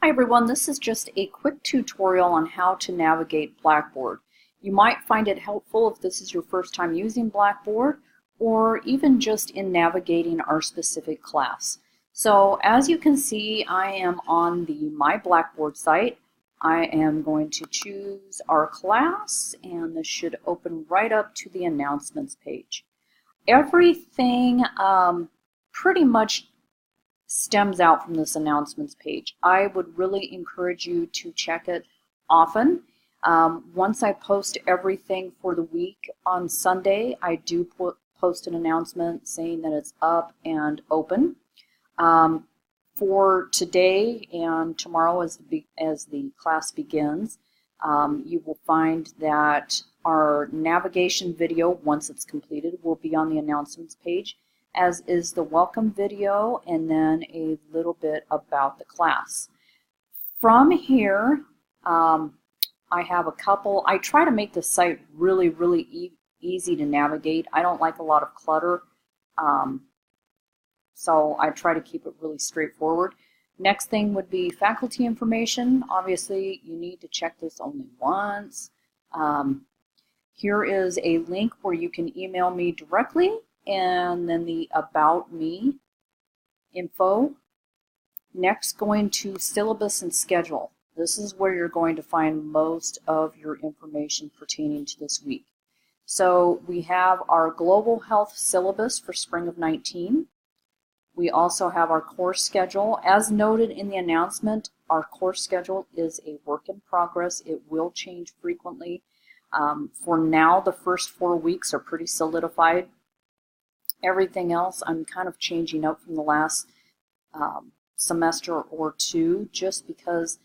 Hi everyone, this is just a quick tutorial on how to navigate Blackboard. You might find it helpful if this is your first time using Blackboard or even just in navigating our specific class. So as you can see, I am on the My Blackboard site. I am going to choose our class and this should open right up to the announcements page. Everything pretty much stems out from this announcements page. I would really encourage you to check it often. Once I post everything for the week on Sunday, I do post an announcement saying that it's up and open. For today and tomorrow as the class begins, you will find that our navigation video, once it's completed, will be on the announcements page, as is the welcome video and then a little bit about the class. From here, I have a couple. I try to make the site really easy to navigate. I don't like a lot of clutter, so I try to keep it really straightforward. Next thing would be faculty information. Obviously, you need to check this only once. Here is a link where you can email me directly, and then the About Me info. Next, going to syllabus and schedule. This is where you're going to find most of your information pertaining to this week. So we have our global health syllabus for spring of 19. We also have our course schedule. As noted in the announcement, our course schedule is a work in progress. It will change frequently. For now, the first 4 weeks are pretty solidified. Everything else I'm kind of changing up from the last semester or two, just because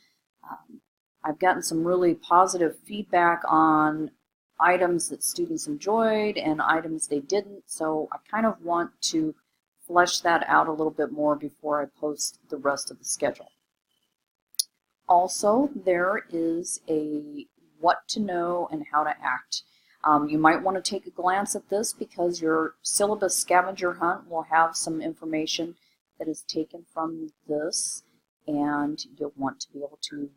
I've gotten some really positive feedback on items that students enjoyed and items they didn't, so I kind of want to flesh that out a little bit more before I post the rest of the schedule. Also, there is a what to know and how to act. You might want to take a glance at this because your syllabus scavenger hunt will have some information that is taken from this, and you'll want to be able to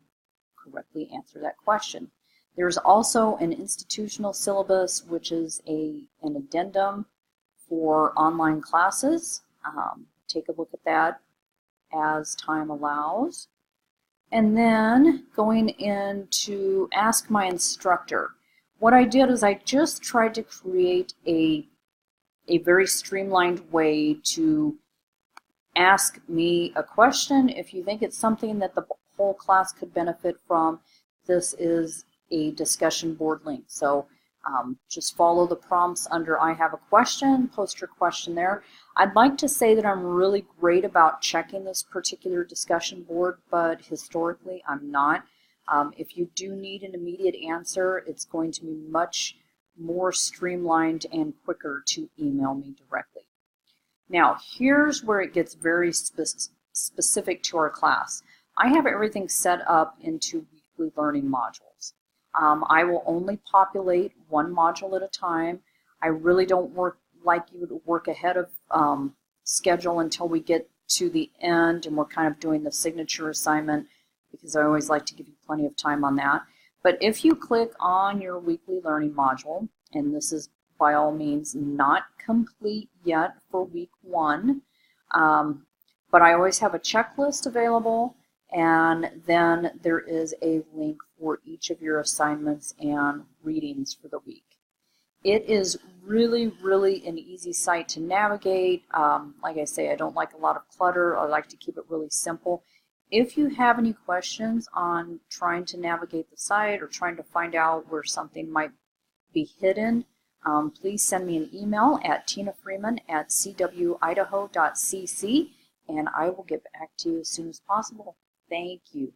correctly answer that question. There's also an institutional syllabus, which is an addendum for online classes. Take a look at that as time allows. And then going into Ask My Instructor. What I did is I just tried to create a very streamlined way to ask me a question. If you think it's something that the whole class could benefit from, this is a discussion board link. So just follow the prompts under I have a question, post your question there. I'd like to say that I'm really great about checking this particular discussion board, but historically I'm not. If you do need an immediate answer, it's going to be much more streamlined and quicker to email me directly. Now, here's where it gets very specific to our class. I have everything set up into weekly learning modules. I will only populate one module at a time. I really don't like you to work ahead of schedule until we get to the end and we're kind of doing the signature assignment, because I always like to give you plenty of time on that. But if you click on your weekly learning module, and this is by all means not complete yet for week 1, but I always have a checklist available, and then there is a link for each of your assignments and readings for the week. It is really an easy site to navigate. Like I say, I don't like a lot of clutter. I like to keep it really simple. If you have any questions on trying to navigate the site or trying to find out where something might be hidden, please send me an email at tinafreeman@cwidaho.cc, and I will get back to you as soon as possible. Thank you.